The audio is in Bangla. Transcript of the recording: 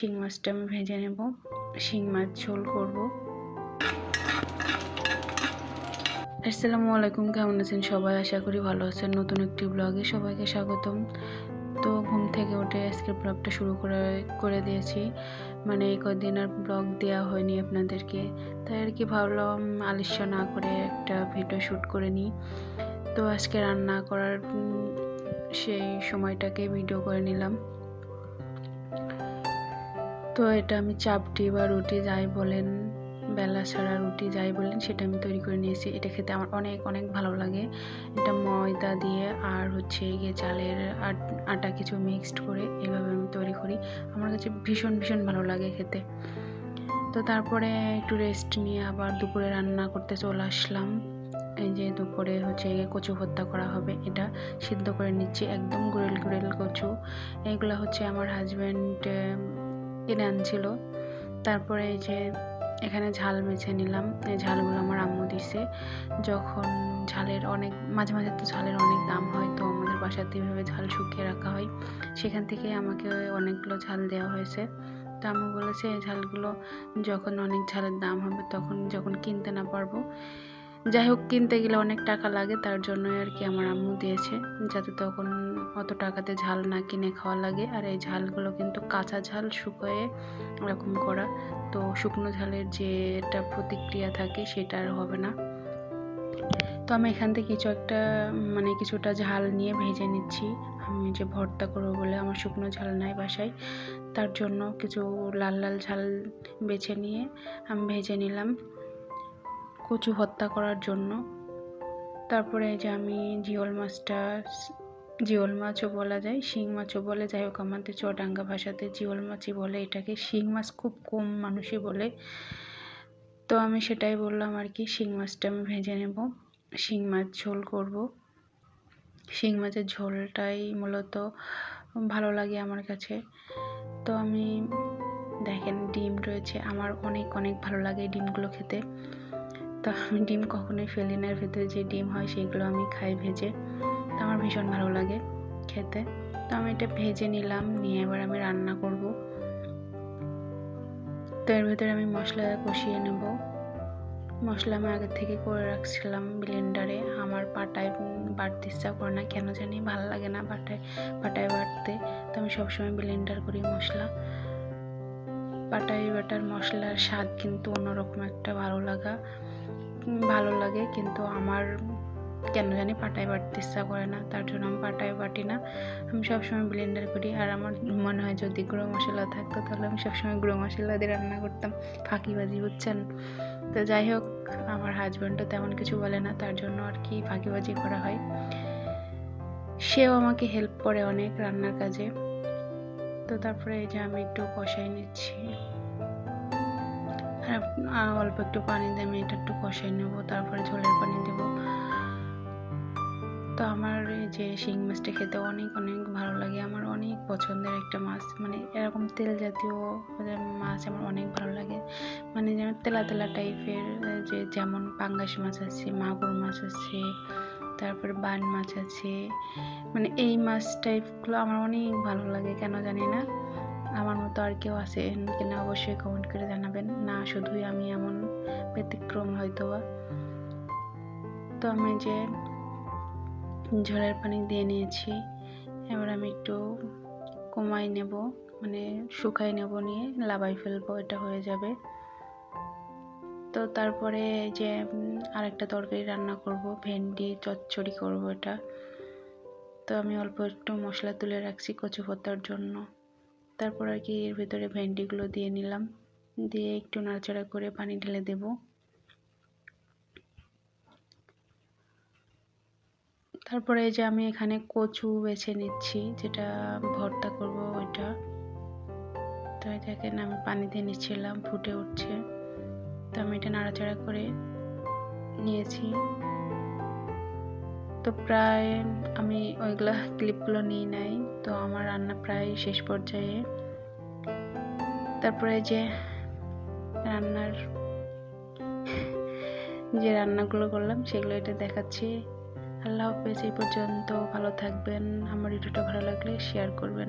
শিং মাছটা আমি ভেজে নেব। শিং মাছ ঝোল করব। আসসালামু আলাইকুম, কেমন আছেন সবাই? আশা করি ভালো আছেন। নতুন একটি ব্লগে সবাইকে স্বাগতম। তো ঘুম থেকে উঠে আজকে ব্লগটা শুরু করে দিয়েছি। মানে এই কদিন আর ব্লগ দেওয়া হয়নি আপনাদেরকে, তাই আর কি ভাবলাম আলিস্যা না করে একটা ভিডিও শ্যুট করে নিই। তো আজকে রান্না করার সেই সময়টাকে ভিডিও করে নিলাম। তো এটা আমি চাপটি বা রুটি যাই বলেন, বেলা ছাড়া রুটি যাই বলেন, সেটা আমি তৈরি করে নিয়েছি। এটা খেতে আমার অনেক অনেক ভালো লাগে। এটা ময়দা দিয়ে আর হচ্ছে গিয়ে চালের আটা কিছু মিক্সড করে এভাবে আমি তৈরি করি। আমার কাছে ভীষণ ভীষণ ভালো লাগে খেতে। তো তারপরে একটু রেস্ট নিয়ে আবার দুপুরে রান্না করতে চলে আসলাম। এই যে দুপুরে হচ্ছে কচু ভর্তা করা হবে, এটা সিদ্ধ করে নিচ্ছি, একদম গুড়েল গুড়েল কচু। এগুলো হচ্ছে আমার হাজব্যান্ড কিনে আনছিল। তারপরে এই যে এখানে ঝাল বেছে নিলাম। এই ঝালগুলো আমার আম্মু দিছে। যখন ঝালের অনেক মাঝে মাঝে তো ঝালের অনেক দাম হয়, তো আমাদের বাসাতে এভাবে ঝাল শুকিয়ে রাখা হয়, সেখান থেকে আমাকে অনেকগুলো ঝাল দেওয়া হয়েছে। তো আম্মু বলেছে এই ঝালগুলো যখন অনেক ঝালের দাম হবে, তখন যখন কিনতে না পারবো, যাই হোক কিনতে গেলে অনেক টাকা লাগে, তার জন্যই আর কি আমার আম্মু দিয়েছে, যাতে তখন অত টাকাতে ঝাল না কিনে খাওয়া লাগে। আর এই ঝালগুলো কিন্তু কাঁচা ঝাল শুকিয়ে এরকম করা, তো শুকনো ঝালের যে একটা প্রতিক্রিয়া থাকে সেটা আর হবে না। তো আমি এখান থেকে কিছুটা ঝাল নিয়ে ভেজে নিচ্ছি। আমি যে ভর্তা করবো বলে আমার শুকনো ঝাল নাই বাসায়, তার জন্য কিছু লাল লাল ঝাল বেছে নিয়ে আমি ভেজে নিলাম কচু ভর্তা করার জন্য। তারপরে যে আমি জিওল মাছও বলা যায়, শিং মাছও বলে, যাই হোক আমাদের চুয়াডাঙ্গা ভাষাতে জিওল মাছই বলে এটাকে। শিং মাছ খুব কম মানুষই বলে, তো আমি সেটাই বললাম আর কি। শিং মাছটা আমি ভেজে নেব, শিং মাছ ঝোল করব। শিং মাছের ঝোলটাই মূলত ভালো লাগে আমার কাছে। তো আমি দেখেন ডিম রয়েছে, আমার অনেক অনেক ভালো লাগে ডিমগুলো খেতে। তো আমি ডিম কখনোই ফেলি না, এর ভেতরে যে ডিম হয় সেগুলো আমি খাই ভেজে, তো আমার ভীষণ ভালো লাগে খেতে। তো আমি এটা ভেজে নিলাম, নিয়ে এবার আমি রান্না করব। তো এর ভেতরে আমি মশলা কষিয়ে নেব। মশলা আমি আগে থেকে করে রাখছিলাম ব্লেন্ডারে। আমার পাটায় বাটতে ইচ্ছা করে না, কেন জানি ভালো লাগে না পাটায় বাটতে, তো আমি সবসময় ব্লেন্ডার করি মশলা। পাটায় বাটার মশলার স্বাদ কিন্তু অন্যরকম একটা ভালো লাগে, কিন্তু আমার কেন জানি পাটায় বাটতে ইচ্ছা করে না, তার জন্য আমি পাটায় বাটি না, আমি সবসময় ব্লেন্ডার করি। আর আমার মনে হয় যদি গুঁড়ো মশলা থাকতো তাহলে আমি সবসময় গুঁড়ো মশলা দিয়ে রান্না করতাম, ফাঁকিবাজি, বুঝছেন? তো যাই হোক, আমার হাজব্যান্ডও তেমন কিছু বলে না, তার জন্য আর কি ফাঁকিবাজি করা হয়। সেও আমাকে হেল্প করে অনেক রান্নার কাজে। তো তারপরে এই যে আমি একটু কষাই নিচ্ছি, আর অল্প একটু পানি দিয়ে আমি এটা একটু কষাই নেব, তারপরে ঝোলের পানি দেব। তো আমার এই যে শিং মাছটা খেতে অনেক অনেক ভালো লাগে, আমার অনেক পছন্দের একটা মাছ। মানে এরকম তেল জাতীয় মাছ আমার অনেক ভালো লাগে, মানে যেন তেলা তেলা টাইপের, যে যেমন পাঙ্গাস মাছ আছে, মাগুর মাছ আছে, তারপরে বান মাছ আছে, মানে এই মাছ টাইপগুলো আমার অনেক ভালো লাগে, কেন জানি না। আমার মতো আর কেউ আছেন কিনা অবশ্যই কমেন্ট করে জানাবেন, না শুধুই আমি এমন ব্যতিক্রম হয়তোবা। তো আমি যে ঝোলের পানি দিয়ে নিয়েছি, এবার আমি একটু কমাই নেব, মানে শুকাই নেব, নিয়ে লাবাই ফেলবো, এটা হয়ে যাবে। তো তারপরে যে আরেকটা তরকারি রান্না করব, ভেন্ডি চচ্চড়ি করব এটা। তো আমি অল্প একটু মশলা তুলে রাখছি কচু ভর্তার জন্য। তারপর আর কি এর ভিতরে ভেন্ডিগুলো দিয়ে নিলাম, দিয়ে একটু নাড়াচাড়া করে পানি ঢেলে দেব। তারপরে যে আমি এখানে কচু বেছে নিচ্ছি, যেটা ভর্তা করব ওইটা। তো দেখেন আমি পানি দিয়ে নিচ্ছিলাম, ফুটে উঠছে, তো আমি এটা নাড়াচাড়া করে নিয়েছি। তো প্রায় আমি ওইগুলা ক্লিপগুলো নিয়ে নাই, তো আমার রান্না প্রায় শেষ পর্যায়ে। তারপরে যে রান্নাগুলো করলাম সেগুলো এটা দেখাচ্ছি। আল্লাহ হাফেজ, এই পর্যন্ত ভালো থাকবেন। আমার ভিডিওটা ভালো লাগলে শেয়ার করবেন।